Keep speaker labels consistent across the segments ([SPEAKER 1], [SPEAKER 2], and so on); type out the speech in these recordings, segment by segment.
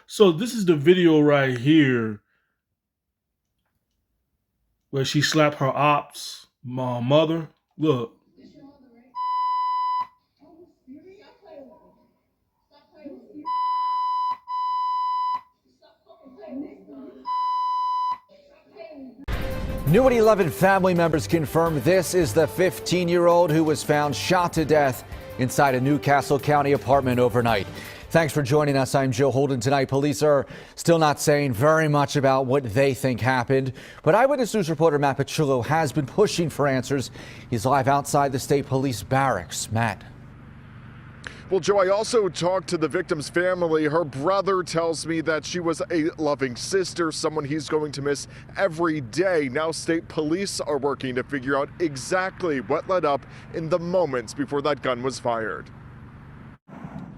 [SPEAKER 1] So this is the video right here where she slapped her ops mother. Look.
[SPEAKER 2] New at 11 family members confirm this is the 15-year-old who was found shot to death inside a New Castle County apartment overnight. Thanks for joining us. I'm Joe Holden. Tonight, police are still not saying very much about what they think happened, but Eyewitness News reporter Matt Petrillo has been pushing for answers. He's live outside the state police barracks. Matt.
[SPEAKER 3] Well, Joe, I also talked to the victim's family. Her brother tells me that she was a loving sister, someone he's going to miss every day. Now state police are working to figure out exactly what led up in the moments before that gun was fired.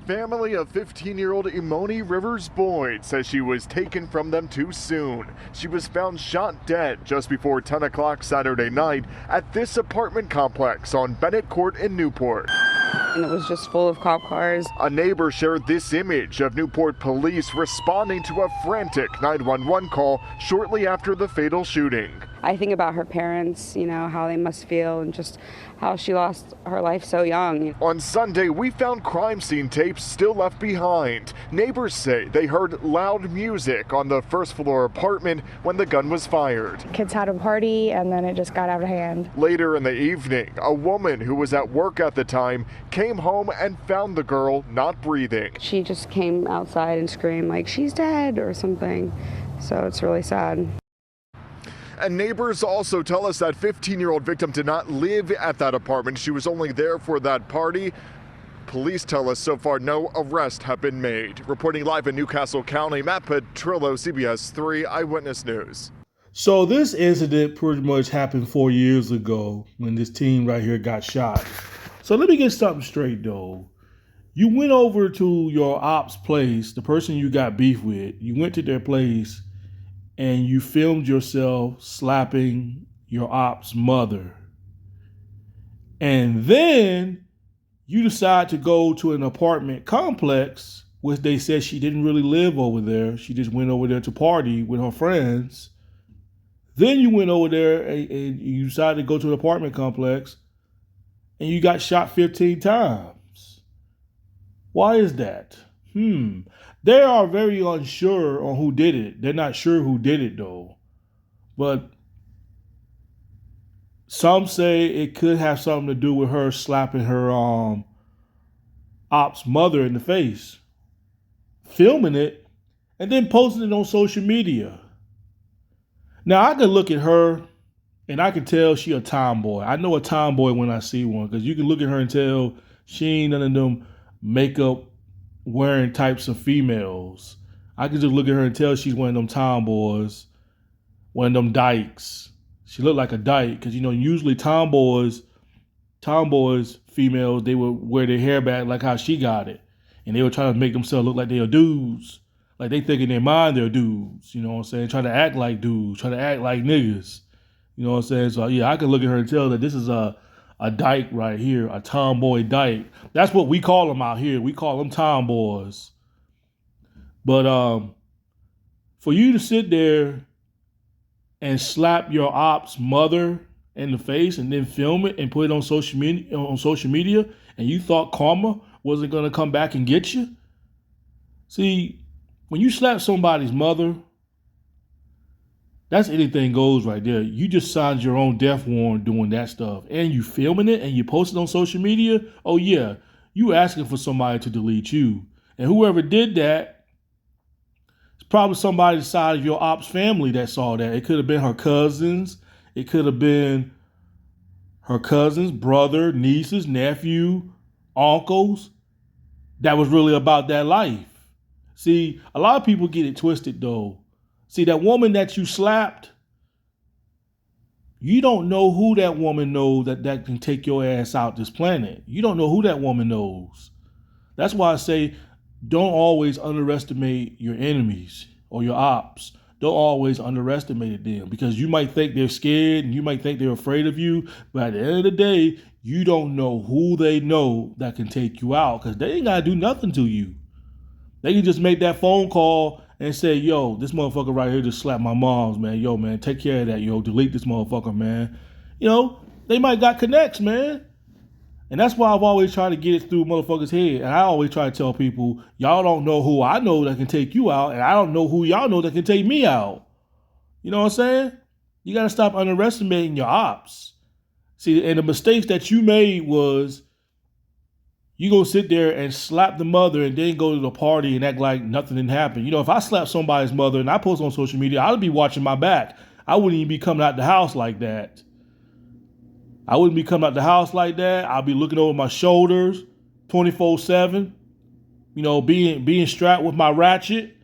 [SPEAKER 3] Family of 15-year-old Imoni Rivers Boyd says she was taken from them too soon. She was found shot dead just before 10 o'clock Saturday night at this apartment complex on Bennett Court in Newport.
[SPEAKER 4] And it was just full of cop cars.
[SPEAKER 3] A neighbor shared this image of Newport police responding to a frantic 911 call shortly after the fatal shooting.
[SPEAKER 4] I think about her parents, how they must feel and just how she lost her life so young.
[SPEAKER 3] On Sunday, we found crime scene tapes still left behind. Neighbors say they heard loud music on the first floor apartment when the gun was fired.
[SPEAKER 5] Kids had a party and then it just got out of hand.
[SPEAKER 3] Later in the evening, a woman who was at work at the time came home and found the girl not breathing.
[SPEAKER 4] She just came outside and screamed like she's dead or something. So it's really sad.
[SPEAKER 3] And neighbors also tell us that 15-year-old victim did not live at that apartment. She was only there for that party. Police tell us so far no arrests have been made. Reporting live in New Castle County, Matt Petrillo, CBS 3 Eyewitness News.
[SPEAKER 1] So this incident pretty much happened 4 years ago when this teen right here got shot. So let me get something straight though. You went over to your ops place, the person you got beef with, you went to their place and you filmed yourself slapping your ops mother. And then you decide to go to an apartment complex, which they said she didn't really live over there. She just went over there to party with her friends. Then you went over there and you decided to go to an apartment complex and you got shot 15 times. Why is that? They are very unsure on who did it. They're not sure who did it though. But some say it could have something to do with her slapping her ops mother in the face, filming it, and then posting it on social media. Now I can look at her and I can tell she a tomboy. I know a tomboy when I see one, because you can look at her and tell she ain't none of them makeup wearing types of females. I can just look at her and tell she's one of them tomboys, one of them dykes. She looked like a dyke because, usually tomboys, females, they would wear their hair back like how she got it. And they were trying to make themselves look like they are dudes. Like they think in their mind they're dudes, you know what I'm saying? Try to act like dudes, try to act like niggas. You know what I'm saying? So yeah, I can look at her and tell that this is a dyke right here, a tomboy dyke. That's what we call them out here. We call them tomboys. But for you to sit there and slap your ops mother in the face and then film it and put it on social media, and you thought karma wasn't gonna come back and get you? See, when you slap somebody's mother, that's anything goes right there. You just signed your own death warrant doing that stuff. And you filming it and you post it on social media. Oh yeah, you asking for somebody to delete you. And whoever did that, it's probably somebody side of your ops family that saw that. It could have been her cousins. It could have been her cousins, brother, nieces, nephew, uncles. That was really about that life. See, a lot of people get it twisted though. See, that woman that you slapped, you don't know who that woman knows that can take your ass out this planet. You don't know who that woman knows. That's why I say don't always underestimate your enemies or your ops. Don't always underestimate them, because you might think they're scared and you might think they're afraid of you. But at the end of the day, you don't know who they know that can take you out, because they ain't got to do nothing to you. They can just make that phone call and say, yo, this motherfucker right here just slapped my mom's, man. Yo, man, take care of that, yo. Delete this motherfucker, man. You know, they might got connects, man. And that's why I've always tried to get it through motherfuckers' head. And I always try to tell people, y'all don't know who I know that can take you out, and I don't know who y'all know that can take me out. You know what I'm saying? You got to stop underestimating your ops. See, and the mistakes that you made was you go sit there and slap the mother and then go to the party and act like nothing didn't happen. You know, if I slap somebody's mother and I post on social media, I'd be watching my back. I wouldn't even be coming out the house like that. I wouldn't be coming out the house like that. I'll be looking over my shoulders 24/7, you know, being strapped with my ratchet,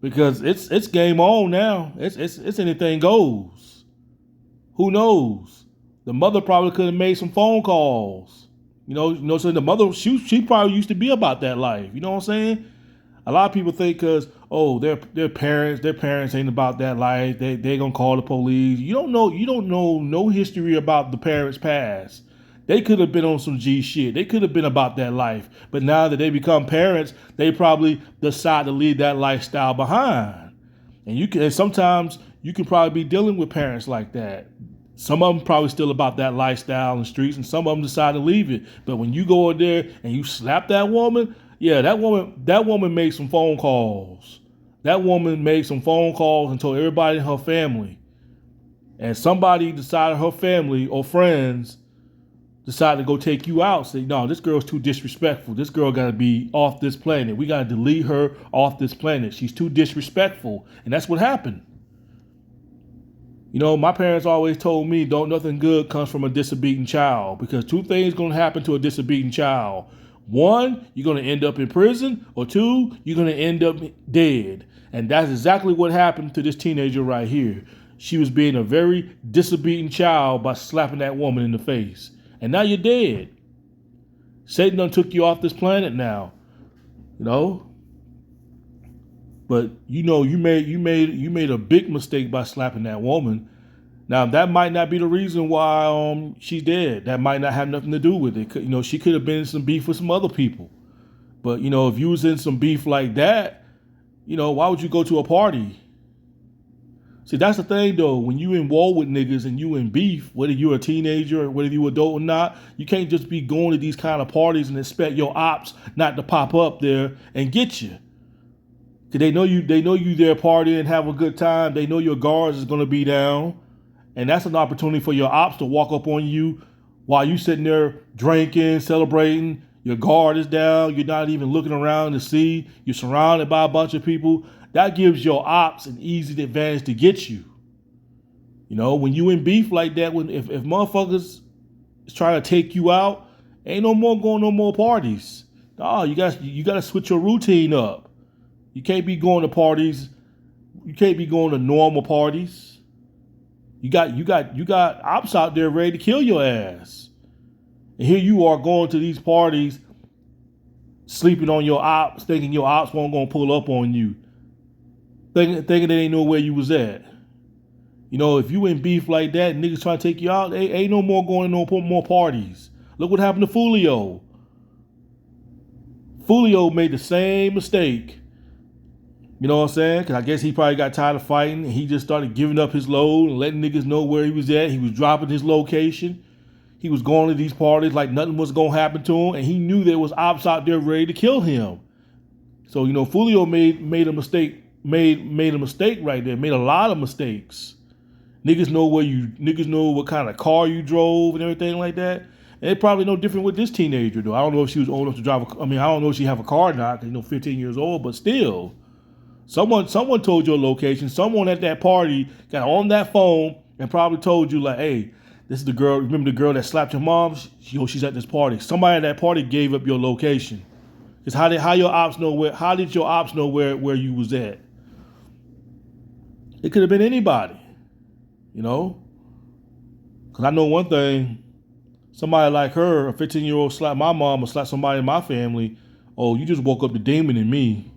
[SPEAKER 1] because it's game on now. It's anything goes. Who knows? The mother probably could have made some phone calls. You know, so the mother, she probably used to be about that life. You know what I'm saying? A lot of people think because, oh, their parents ain't about that life. They gonna call the police. You don't know no history about the parents' past. They could have been on some G shit. They could have been about that life. But now that they become parents, they probably decide to leave that lifestyle behind. And sometimes you can probably be dealing with parents like that. Some of them probably still about that lifestyle in the streets, and some of them decide to leave it. But when you go in there and you slap that woman, yeah, that woman made some phone calls. That woman made some phone calls and told everybody in her family. And somebody decided, her family or friends decided to go take you out. Say, no, this girl's too disrespectful. This girl got to be off this planet. We got to delete her off this planet. She's too disrespectful. And that's what happened. You know, my parents always told me, don't nothing good comes from a disobedient child, because two things going to happen to a disobedient child. One, you're going to end up in prison, or two, you're going to end up dead. And that's exactly what happened to this teenager right here. She was being a very disobedient child by slapping that woman in the face. And now you're dead. Satan done took you off this planet now. You know? But you know, you made a big mistake by slapping that woman. Now that might not be the reason why she's dead. That might not have nothing to do with it. You know, she could have been in some beef with some other people. But you know, if you was in some beef like that, you know, why would you go to a party? See, that's the thing though. When you in war with niggas and you in beef, whether you're a teenager or whether you adult or not, you can't just be going to these kind of parties and expect your ops not to pop up there and get you. Cause they know you there partying, have a good time. They know your guards is gonna be down. And that's an opportunity for your ops to walk up on you while you sitting there drinking, celebrating. Your guard is down. You're not even looking around to see. You're surrounded by a bunch of people. That gives your ops an easy advantage to get you. You know, when you in beef like that, if motherfuckers is trying to take you out, ain't no more going no more parties. No, you got to switch your routine up. You can't be going to parties. You can't be going to normal parties. You got ops out there ready to kill your ass. And here you are going to these parties, sleeping on your ops, thinking your ops won't gonna pull up on you. Thinking they ain't know where you was at. You know, if you in beef like that, niggas trying to take you out, ain't no more going to no more parties. Look what happened to Fulio. Fulio made the same mistake. You know what I'm saying? Because I guess he probably got tired of fighting and he just started giving up his load and letting niggas know where he was at. He was dropping his location. He was going to these parties like nothing was going to happen to him. And he knew there was ops out there ready to kill him. So, you know, Fulio made a mistake. Made a mistake right there. Made a lot of mistakes. Niggas know what kind of car you drove and everything like that. And it's probably no different with this teenager though. I don't know if she was old enough to drive. I don't know if she have a car or not. 'Cause, 15 years old, but still, someone told your location. Someone at that party got on that phone and probably told you like, "Hey, this is the girl. Remember the girl that slapped your mom? She's at this party." Somebody at that party gave up your location. Cause how did your ops know where? How did your ops know where you was at? It could have been anybody, you know? Because I know one thing, somebody like her, a 15-year-old slap my mom or slap somebody in my family, oh, you just woke up the demon in me.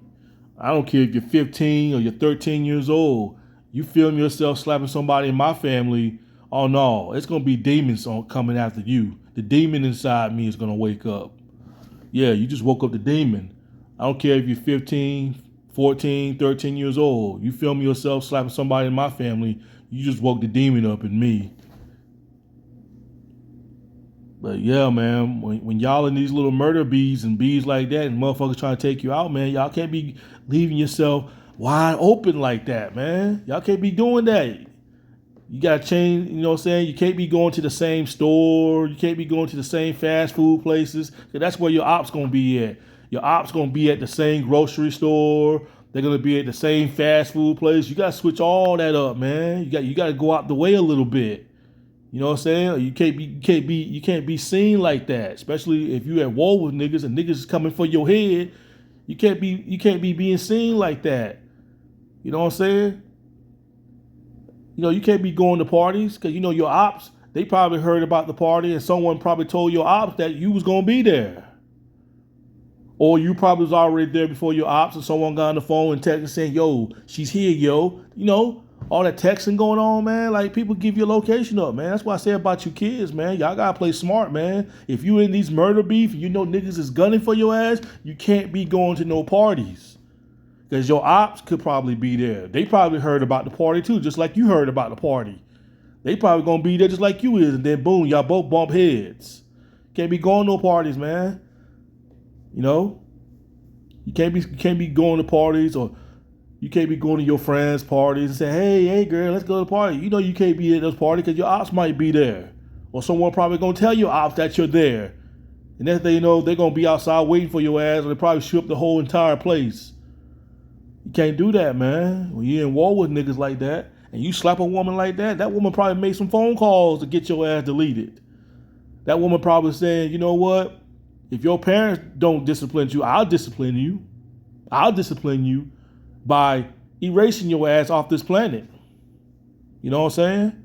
[SPEAKER 1] I don't care if you're 15 or you're 13 years old. You film yourself slapping somebody in my family, oh no, it's going to be demons coming after you. The demon inside me is going to wake up. Yeah, you just woke up the demon. I don't care if you're 15, 14, 13 years old. You film yourself slapping somebody in my family, you just woke the demon up in me. But yeah, man, when y'all in these little murder bees and bees like that and motherfuckers trying to take you out, man, y'all can't be leaving yourself wide open like that, man. Y'all can't be doing that. You got to change, you know what I'm saying? You can't be going to the same store. You can't be going to the same fast food places. 'Cause that's where your ops going to be at. Your ops going to be at the same grocery store. They're going to be at the same fast food place. You got to switch all that up, man. You got to go out the way a little bit. You know what I'm saying? You can't be seen like that, especially if you at war with niggas and niggas is coming for your head. You can't be being seen like that. You know what I'm saying? You know, you can't be going to parties because you know your ops, they probably heard about the party and someone probably told your ops that you was gonna be there. Or you probably was already there before your ops and someone got on the phone and texted saying, yo, she's here, yo. You know, all that texting going on, man. Like, people give your location up, man. That's what I say about you kids, man. Y'all gotta play smart, man. If you in these murder beef, you know niggas is gunning for your ass, you can't be going to no parties. Because your ops could probably be there. They probably heard about the party too, just like you heard about the party. They probably gonna be there just like you is, and then boom, y'all both bump heads. Can't be going to no parties, man. You know? You can't be going to parties, or you can't be going to your friends' parties and say, hey girl, let's go to the party. You know you can't be at those parties because your ops might be there. Or someone probably gonna tell your ops that you're there. And next thing you know, they're gonna be outside waiting for your ass, or they probably shoot up the whole entire place. You can't do that, man. When you're in war with niggas like that, and you slap a woman like that, that woman probably made some phone calls to get your ass deleted. That woman probably saying, you know what? If your parents don't discipline you, I'll discipline you. I'll discipline you by erasing your ass off this planet. You know what I'm saying?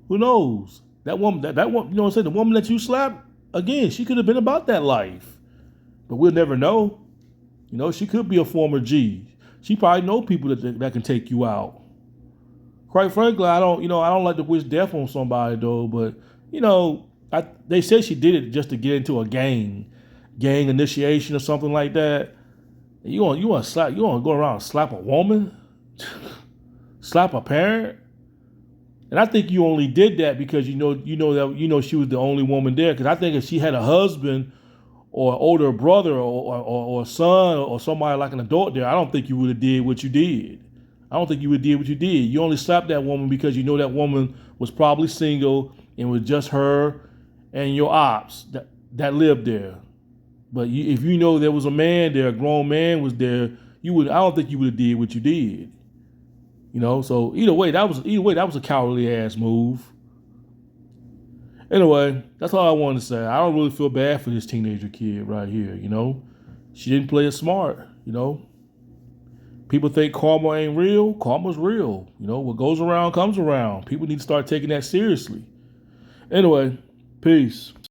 [SPEAKER 1] Who knows? That woman, that woman, you know what I'm saying? The woman that you slapped, again, she could have been about that life. But we'll never know. You know, she could be a former G. She probably know people that can take you out. Quite frankly, I don't like to wish death on somebody though, but you know, they said she did it just to get into a gang initiation or something like that. You want to go around and slap a woman, slap a parent, and I think you only did that because you know she was the only woman there. Because I think if she had a husband or an older brother or a son or somebody like an adult there, I don't think you would have did what you did. I don't think you would have did what you did. You only slapped that woman because you know that woman was probably single and it was just her and your ops that lived there. But if you know there was a man there, a grown man was there, I don't think you would have did what you did. You know, so either way, that was a cowardly ass move. Anyway, that's all I wanted to say. I don't really feel bad for this teenager kid right here, you know. She didn't play it smart, you know. People think karma ain't real. Karma's real. You know, what goes around comes around. People need to start taking that seriously. Anyway, peace.